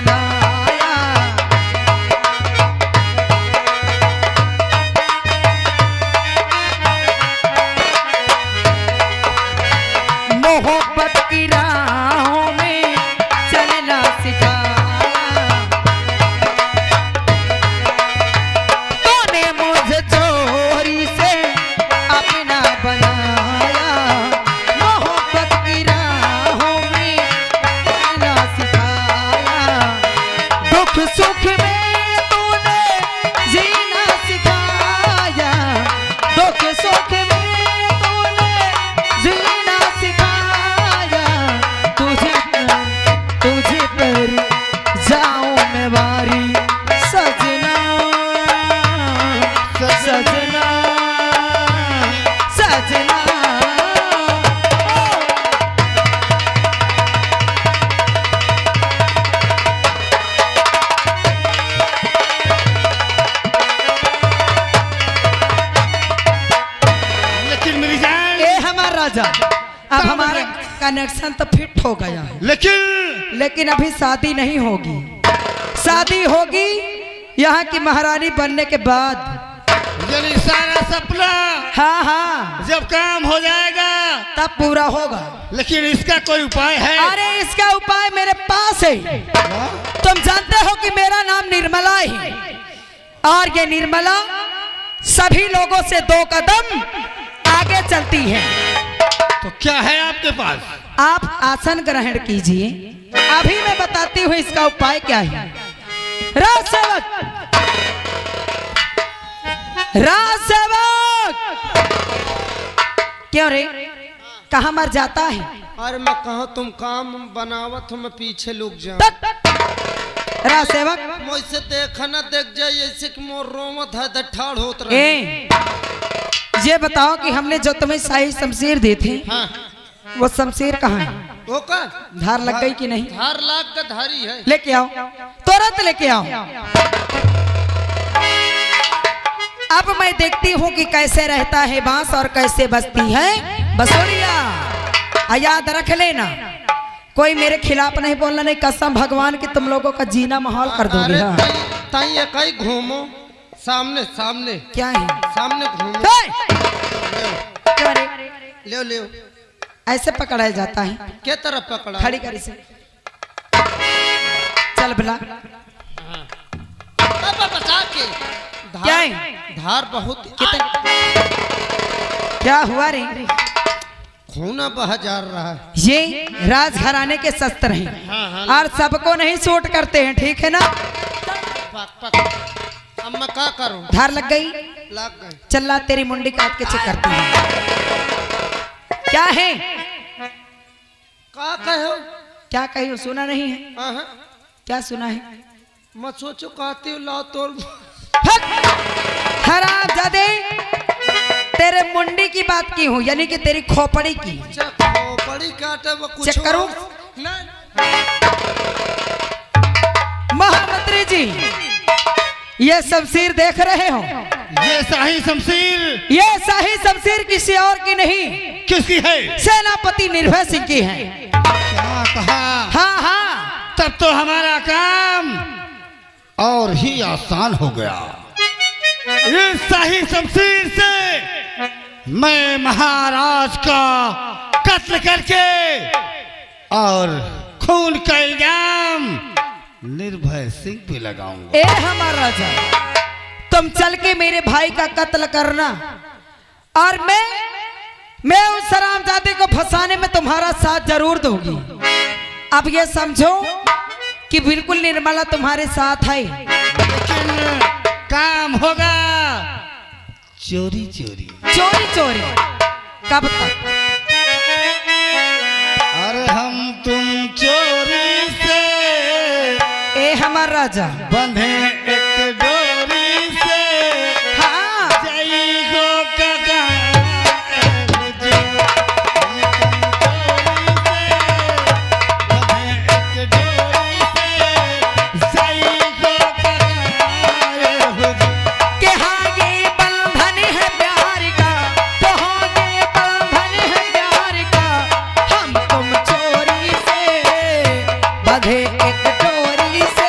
बनाया। मोहब्बत की राहों में चलना सिखाया। तूने मुझे चोरी से अपना बनाया। मोहब्बत की राहों में चलना सिखाया। दुख सुख में तूने जीना सिखाया। दुख सुख में तूने जीना सिखाया। तुझे पर जाऊं मैं वारी सजना सजना सजना। लेकिन मेरी जान, ए हमारा राजा, अब हमारा कनेक्शन तो फिट हो गया है, लेकिन अभी शादी नहीं होगी। शादी होगी यहाँ की महारानी बनने के बाद। यानी सारा सपना हाँ हाँ जब काम हो जाएगा तब पूरा होगा। लेकिन इसका कोई उपाय है? अरे इसका उपाय मेरे पास है। तुम जानते हो कि मेरा नाम निर्मला है और ये निर्मला सभी लोगों से 2 कदम आगे चलती है। तो क्या है आपके पास? आप आसन ग्रहण कीजिए, अभी मैं बताती हूँ इसका उपाय क्या है। राज सेवक, राज सेवक, क्यों रे, कहाँ मर जाता है? अरे मैं कहा तुम काम बनावत हो, मैं पीछे लुक जाऊं। राज सेवक, मुझसे देखा ना देख जाए ऐसे कि मोर रोमत है ठाड़ होत रहे। ए, ये बताओ कि हमने जो तुम्हें शाही शमशीर दी थी, हाँ। वो शमशीर कहाँ है? वो का धार लग गई कि नहीं? धार लाग का धारी है। लेके आओ, तुरंत लेके आओ। अब मैं देखती हूँ कि कैसे रहता है बांस और कैसे बजती है बसोरिया। याद रख लेना, कोई मेरे खिलाफ नहीं बोलना, नहीं कसम भगवान की तुम लोगों का जीना माहौल कर दोगे। हाँ। ताई कहीं घूमो सामने सामने। क्या है? सामने घूमो। क्या रे? ले ले ऐसे पकड़ा जाता है? क्या तरफ पकड़ा? खड़ी कर इसे, चल बुला। बचा के क्या धार, है? धार बहुत क्या हुआ रे? खूना बह जा रहा है। ये राजघराने के शस्त्र हैं। हाँ, और सबको नहीं सूट करते हैं, ठीक है ना? अब मैं क्या करूं? धार लग गई? लग गई। चल तेरी मुंडी काट के चेक करती हूँ। क्या है? क्या कहो? क्या कही हो? सुना नहीं है? हाँ, क्या सुना है? मैं सोचो कहती हूँ लाओ तोड़। हरामजादे, तेरे मुंडी की बात की हूँ, यानी कि तेरी खोपड़ी की। खोपड़ी काटे वो कुछ चेक करूं? महामंत्री जी, ये शमशीर देख रहे हो? ये शाही शमशीर ये शाही शमशीर किसी और की नहीं, किसकी है? सेनापति निर्भय सिंह की है। क्या कहा? हाँ हाँ, तब तो हमारा काम और ही आसान हो गया। इस शाही शमशीर से मैं महाराज का कत्ल करके और खून का इल्जाम निर्भय सिंह पे लगाऊंगा। ए हमारा राजा, तुम चल के मेरे भाई का कत्ल करना और मैं उस हरामजादे को फंसाने में तुम्हारा साथ जरूर दूंगी। अब ये समझो कि बिल्कुल निर्मला तुम्हारे साथ है। लेकिन काम होगा चोरी चोरी। चोरी चोरी कब तक? अरे हम तुम चोरी से ए हमारा राजा, बंधे एक डोरी से। हाँ जय हो काका। के हाँ ये बंधन है प्यार का, तो हाँ ये बंधन है प्यार का। हम तुम चोरी से बंधे एक डोरी से।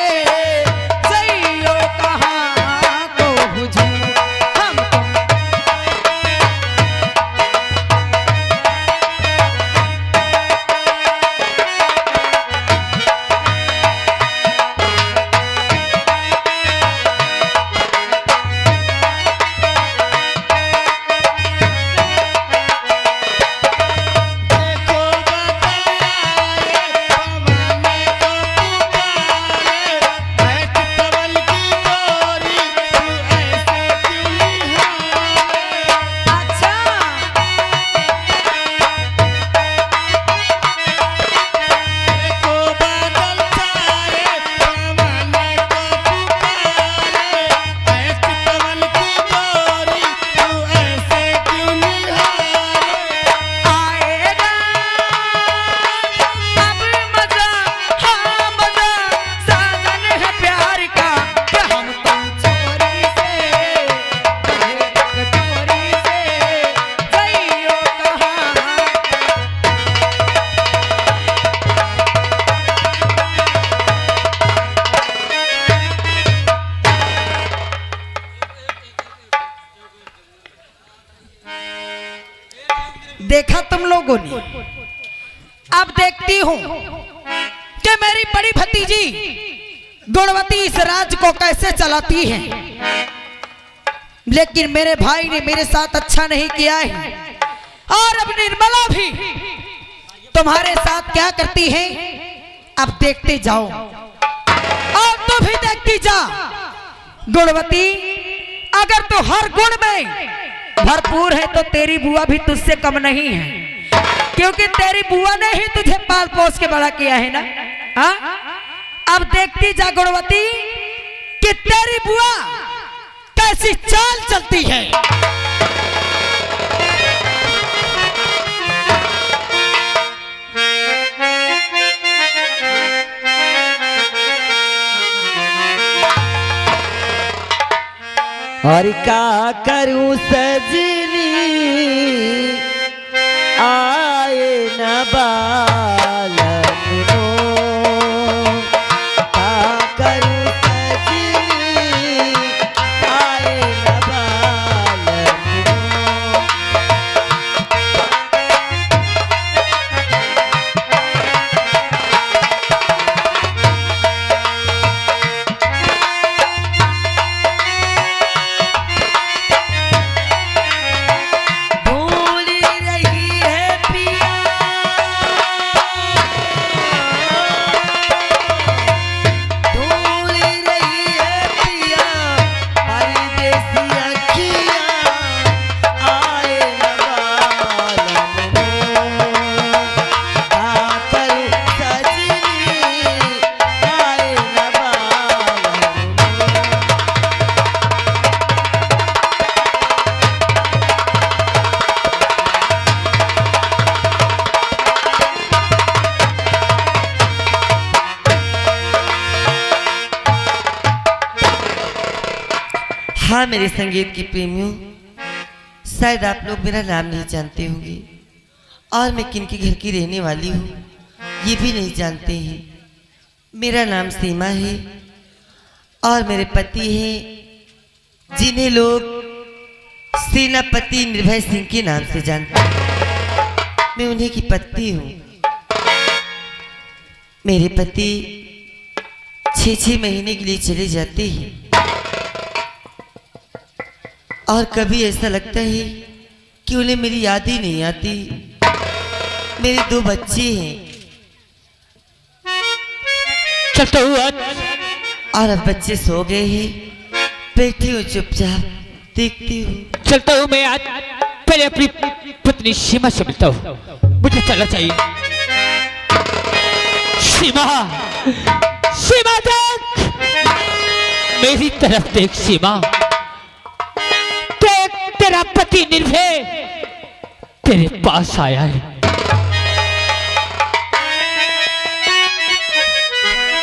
देखा तुम लोगों ने। अब देखती हूँ कि मेरी बड़ी भतीजी गुणवती इस राज को कैसे चलाती है। लेकिन मेरे भाई ने मेरे साथ अच्छा नहीं किया है, और अब निर्मला भी तुम्हारे साथ क्या करती है अब देखते जाओ, और तू भी देखती जा। गुणवती, अगर तू हर गुण में भरपूर है तो तेरी बुआ भी तुझसे कम नहीं है, क्योंकि तेरी बुआ ने ही तुझे पाल पोस के बड़ा किया है ना। हाँ, अब देखती जा गुणवती कि तेरी बुआ कैसी चाल चलती है। और का करूं सजनी आए न बालन को, का करूं सजनी आए न बालन को। भूल रही है पिया, भूल रही है पिया, परदेसी अखियाँ आए न बालन को। का करूं सजनी आए न बालन को। हाँ मेरे संगीत की प्रेमियों, शायद आप लोग मेरा नाम नहीं जानते होंगे और मैं किनके घर की रहने वाली हूँ ये भी नहीं जानते हैं। मेरा नाम सीमा है और मेरे पति हैं जिन्हें लोग सेनापति निर्भय सिंह के नाम से जानते हैं। मैं उन्हीं की पत्नी हूँ। मेरे पति 6-6 महीने के लिए चले जाते हैं और कभी ऐसा लगता है कि उन्हें मेरी याद ही नहीं आती। मेरे 2 बच्चे हैं चलता हुआ और अब बच्चे सो गए हैं। बैठी हूँ चुपचाप देखती हूँ। चलता हूँ मैं आज पहले अपनी पत्नी सीमा से मिलता हूँ, मुझे चलना चाहिए। सीमा, सीमा देख, मेरी तरफ देख सीमा, देख तेरा पति निर्भय तेरे पास आया है।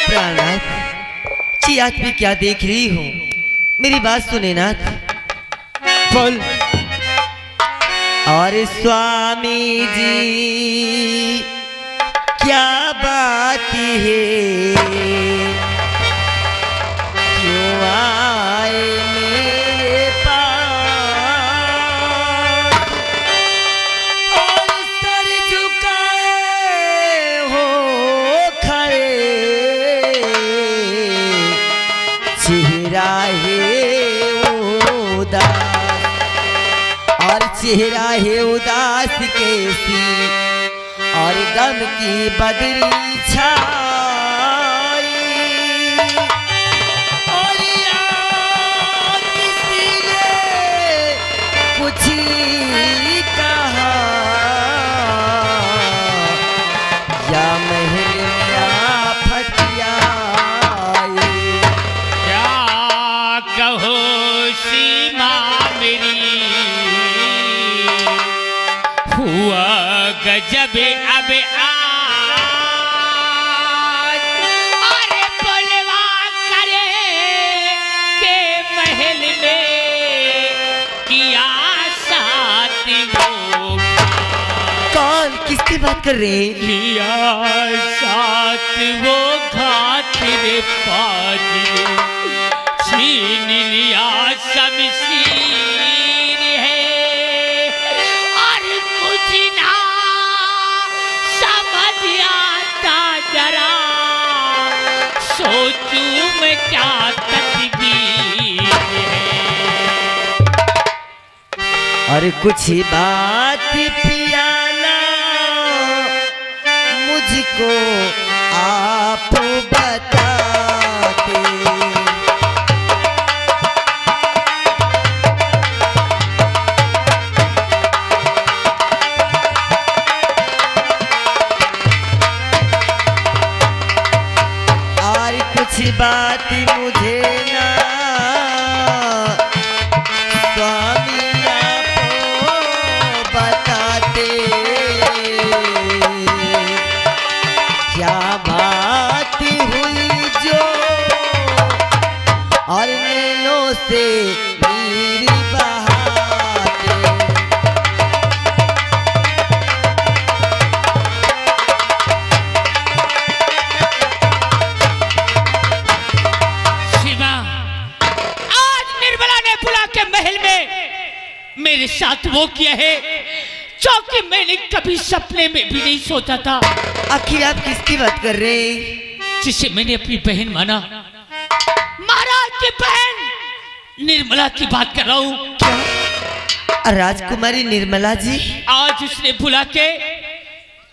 प्राणनाथ जी, आज मैं क्या देख रही हूँ, मेरी बात सुने नाथ। बोल। और स्वामी जी क्या बात है, क्यों आए मेरे पास और सर झुकाए हो खड़े, चेहरा है उदास और चेहरा है उदास कैसी और गम की बदली छाई। और यार किसी ने कुछ ही कहा, या महल में आफत आई। क्या कहो सीमा मेरी, हुआ गजब अब आज, अरे बोलवा करे के महल में किया साथ वो, कौन किसकी बात कर रहे हैं? किया साथ वो घाट रे पाजी, छीन लिया शमशीर है और कुछ ना में क्या तकदीर है। और कुछ बात पियाला मुझको आप बताते। और कुछ बात मुझे ना स्वामी बताते। क्या बात हुई जो और नैनों से नीर बहाते। शिवा, आज निर्मला ने बुला के महल में मेरे साथ वो किया है जो कि मैंने कभी सपने में भी नहीं सोचा था। आखिर आप किसकी बात कर रहे हैं? जिसे मैंने अपनी बहन माना, महाराज की बहन निर्मला की बात कर रहा हूँ। राजकुमारी निर्मला जी? आज उसने बुला के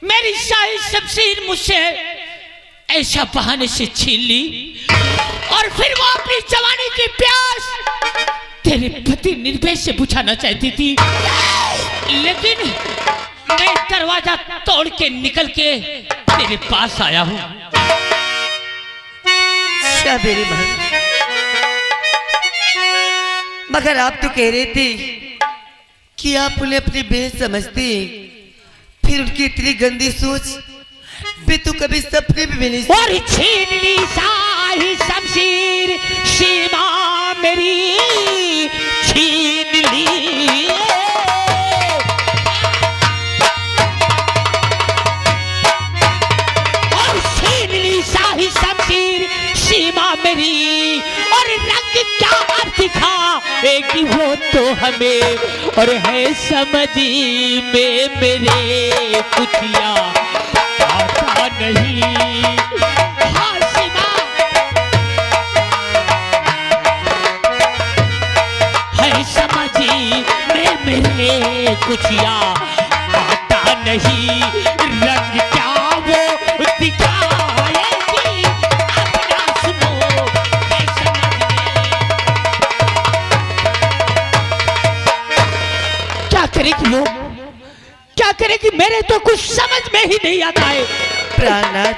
मेरी शाही शमशीर मुझसे ऐसा बहाने से छीन ली और फिर वो अपनी जवानी की प्यास तेरे पति निर्भय से बुझाना चाहती थी, लेकिन मैं दरवाजा तोड़ के निकल के तेरे पास आया हूँ। क्या मेरी बहन, मगर आप तो कह रहे थे कि आप उन्हें अपनी बहन समझते हैं, फिर उनकी इतनी गंदी सोच मैं तो कभी सपने में भी नहीं सोचा। और छीन ली शाही शमशीर सीमा मेरी छीन ली। और छीन ली शाही शमशीर सीमा मेरी, और रंग क्या दिखा एक वो तो हमें और है समझ में मेरे कुतिया आता नहीं। हाँ सीमा, है समझी में मेरे कुतिया आता नहीं। रंग क्या वो दिखाएगी अपना सुनो है समझ में। क्या करेगी वो, क्या करेगी, मेरे तो कुछ समझ में ही नहीं आता है। प्राणनाथ,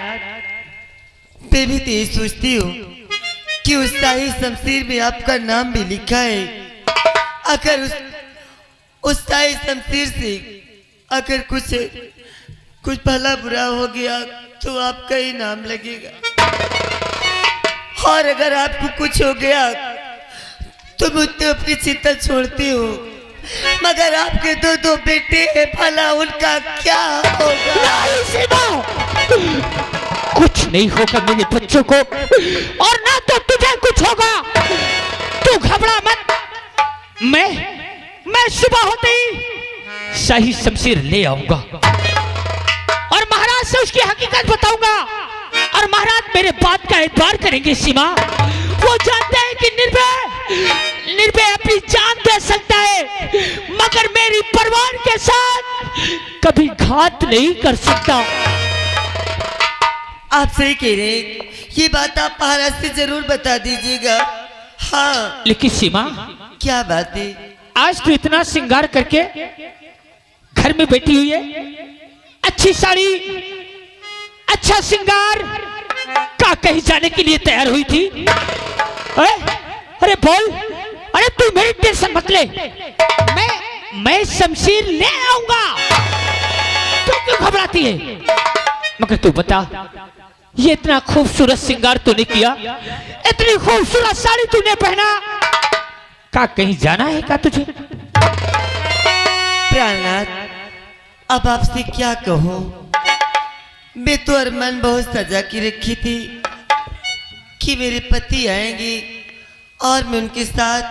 मैं भी तो ये सोचती हूँ कि उस शाही शमशीर में आपका नाम भी लिखा है। अगर उस शाही शमशीर से अगर कुछ भला बुरा हो गया तो आपका ही नाम लगेगा, और अगर आपको कुछ हो गया तो मैं तो अपनी चिंता छोड़ती हूँ, मगर आपके दो बेटे हैं, भला उनका क्या होगा? नहीं सीमा, कुछ नहीं होगा मेरे बच्चों को, और ना तो तुझे कुछ होगा। तू घबरा मत, मैं सुबह होते ही शाही शमशीर ले आऊंगा और महाराज से उसकी हकीकत बताऊंगा, और महाराज मेरे बात का एतबार करेंगे। सीमा, वो जानते हैं कि निर्भय अपनी जान दे सकता है, मगर मेरी परिवार के साथ कभी घात नहीं कर सकता। आप सही कह रहे हैं, ये बात आप महाराज से जरूर बता दीजिएगा। हाँ, लेकिन सीमा, क्या बात है? आज तू इतना श्रृंगार करके घर में बैठी हुई है, अच्छी साड़ी, अच्छा श्रृंगार का कहीं जाने के लिए तैयार हुई थी? अरे बोल, अरे तू मेरी टेंशन मत ले, मैं शमशीर ले आऊंगा। तू क्यों घबराती है? मगर तू बता, ये इतना खूबसूरत श्रृंगार तूने किया, इतनी खूबसूरत साड़ी तूने पहना, का कहीं जाना है का तुझे? प्राणनाथ, अब आपसे क्या कहूँ, मैं तो अरमान बहुत सजा की रखी थी कि मेरे पति आएंगे और मैं उनके साथ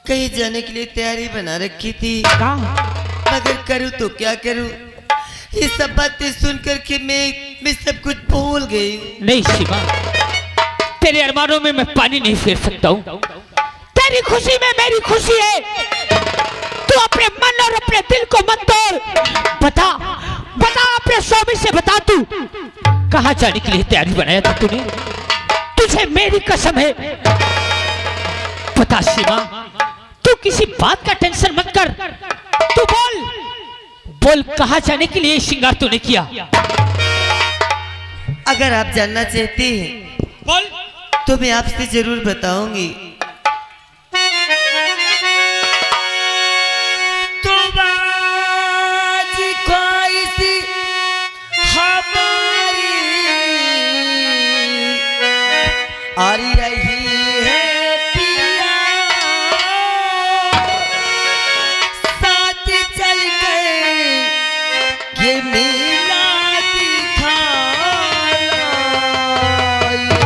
कहीं जाने के लिए तैयारी बना रखी थी, मगर करूँ तो क्या करूँ, ये सब बातें सुन करके मैं सब कुछ भूल गई। नहीं शिवा, तेरे अरमानों में मैं पानी नहीं फेर सकता हूँ। तेरी खुशी में मेरी खुशी है। तू अपने मन और अपने दिल को मत तोड़। बता बता अपने स्वामी से बता, तू कहाँ जाने के लिए तैयारी बनाया था तूने? तुझे मेरी कसम है। बता सीमा, तू किसी बात का टेंशन मत कर। तू बोल बोल, कहाँ जाने के लिए श्रृंगार तूने किया? अगर आप जानना चाहते हैं बोल। तो मैं आपसे जरूर बताऊंगी। तो बाज ख्वाहिश हमारी आ रही है पिया, साथ चल गए ये मेला दिखाना, ये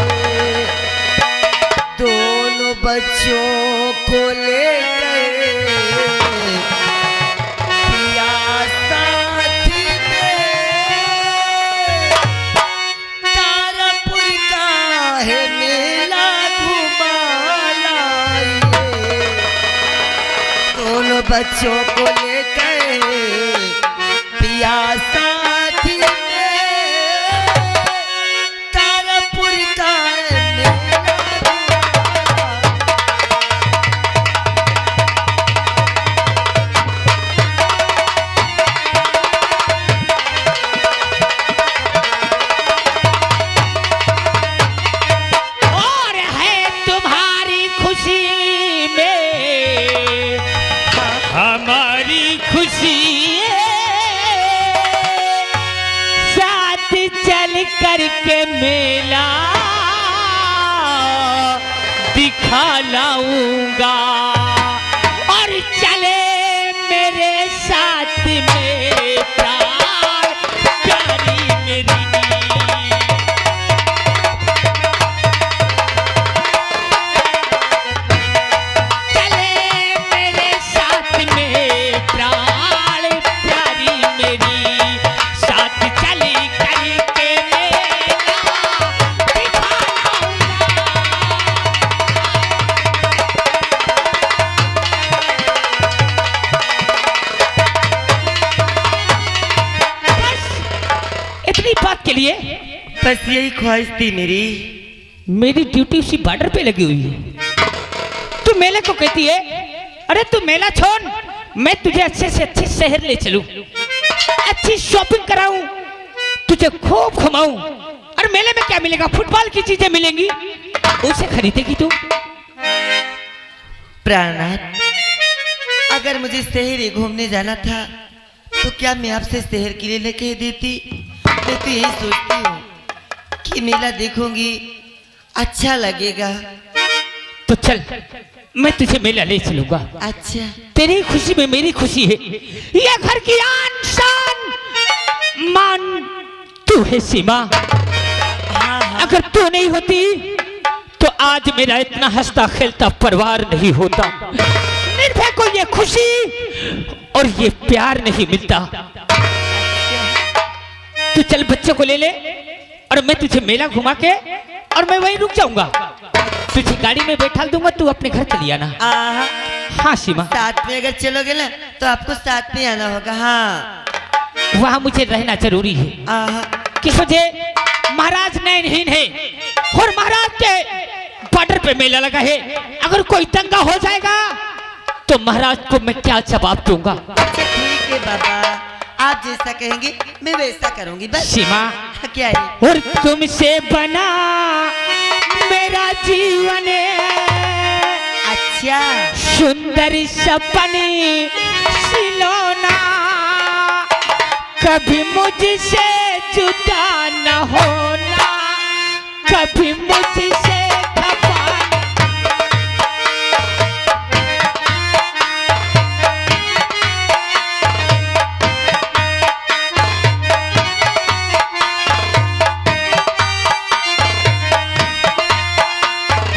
दोनों बच्चों को लेकर पिया साथ में, तारापुर का है मेला घुमा लाइए, दोनों बच्चों को लेकर पिया साथ में, तारापुर का है मेला और है तुम्हारी खुशी में हमारी खुशी है, साथ चल करके मेला दिखा लाऊंगा, और चले मेरे साथ में प्यार प्यारी मेरी। चले मेरे साथ में प्राण प्यारी मेरी, साथ चली करके मेला दिखा लाऊंगा। बस इतनी बात के लिए बस यही ख्वाहिश थी मेरी। मेरी ड्यूटी उसी बॉर्डर पे लगी हुई है। तू मेले को कहती है, अरे तू मेला छोड़, मैं तुझे अच्छे से अच्छे शहर ले चलूं, अच्छी शॉपिंग कराऊं, तुझे खूब घुमाऊं, और मेले में क्या मिलेगा? फुटबॉल की चीजें मिलेंगी, उसे खरीदेगी तू। प्राणनाथ, अगर मुझे शहर ही घूमने जाना था तो क्या मैं आपसे शहर के लिए न कह देती? मैं तो यही सोचती हूँ कि मेला देखूंगी, अच्छा लगेगा। तो चल, मैं तुझे मेला ले चलूंगा। अच्छा, तेरी खुशी में मेरी खुशी है। ये घर की आन शान मान तू है सीमा। अगर तू नहीं होती तो आज मेरा इतना हंसता खेलता परिवार नहीं होता, निर्भय को ये खुशी और ये प्यार नहीं मिलता। तू चल, बच्चे को ले ले, और मैं तुझे मेला घुमा के और मैं वहीं रुक जाऊंगा। तुझे गाड़ी में बैठा दूंगा, तू अपने घर चली आना। हाँ सीमा, साथ में अगर चलोगे ना तो आपको साथ में आना होगा। हाँ, वहाँ मुझे रहना जरूरी है। कि मुझे महाराज नयनहीन है और महाराज के बॉर्डर पे मेला लगा है। अगर कोई दंगा हो जाएगा तो महाराज को मैं क्या जवाब दूंगा? अच्छा ठीक है बाबा, आप जैसा कहेंगे मैं वैसा करूंगी। बस सीमा, क्या है? और तुमसे बना मेरा जीवन, अच्छा, सुंदर सपने सिलोना, कभी मुझसे जुदा न होना, कभी मुझसे खफा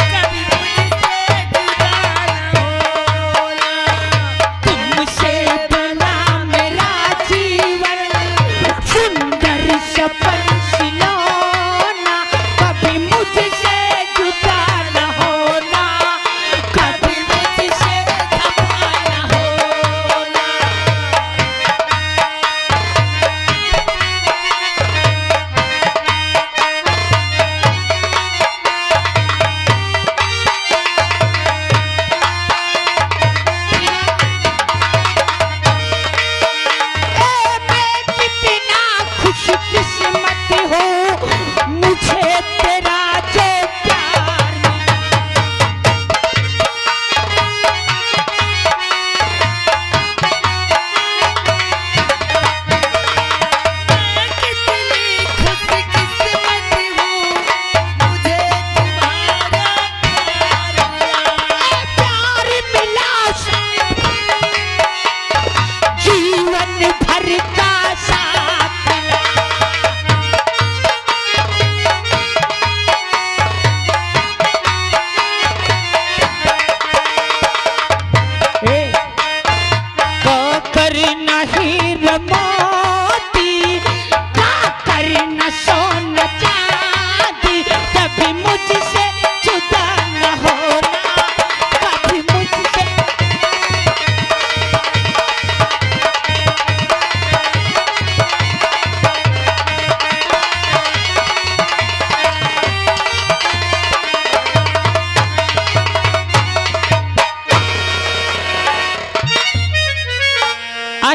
कभी मुझसे जुदा न होना। तुमसे बना मेरा जीवन, सुंदर सपन सिलोना, कभी मुझसे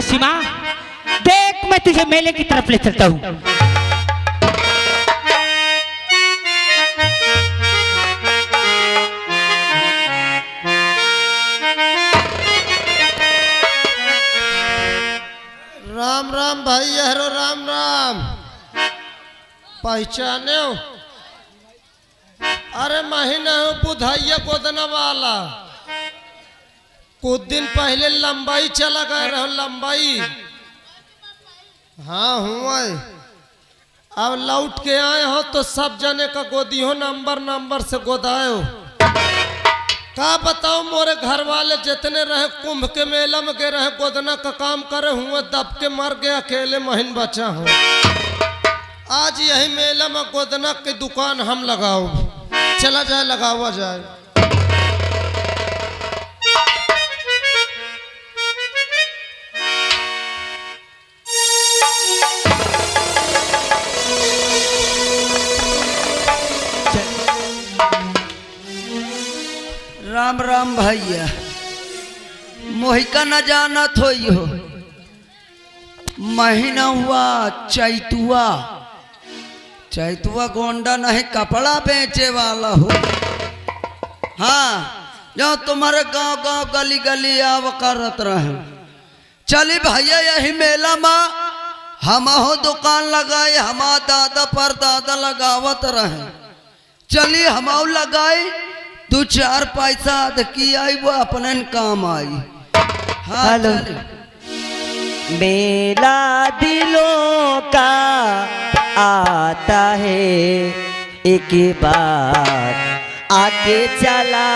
सीमा, देख मैं तुझे मेले की तरफ ले चलता हूँ। राम राम भाई हरो राम राम। पहचाने हो? अरे महीना हो बुधाइया गोदना वाला। कुछ दिन पहले लंबाई चला गए रहो लंबाई। हाँ हुआ अब लौट के आए हो तो सब जने का गोदी हो नंबर से गोदाए हो। का बताओ मोरे घर वाले जितने रहे कुंभ के मेला में गए रहे गोदना का काम करे हुए दब के मर गए अकेले महीन बचा हूँ। आज यही मेला में गोदना की दुकान हम लगाओ। चला जाए लगावा जाए। राम राम भैया, मोहिका न जाना थोई हो। महीना हुआ चैतुआ, चैतुआ गोंडा नहीं कपड़ा बेचे वाला हो। हाँ, जो तुम्हारे गांव गांव गली गली आव करत रहे। चली भैया यही मेला में हम हो दुकान लगाए, हमारा दादा पर दादा लगावत रहे। चली हम लगाई, 2-4 पैसा की आई वो अपने काम आई। हाँ हेलो। मेला दिलों का आता है, एक बार आके चला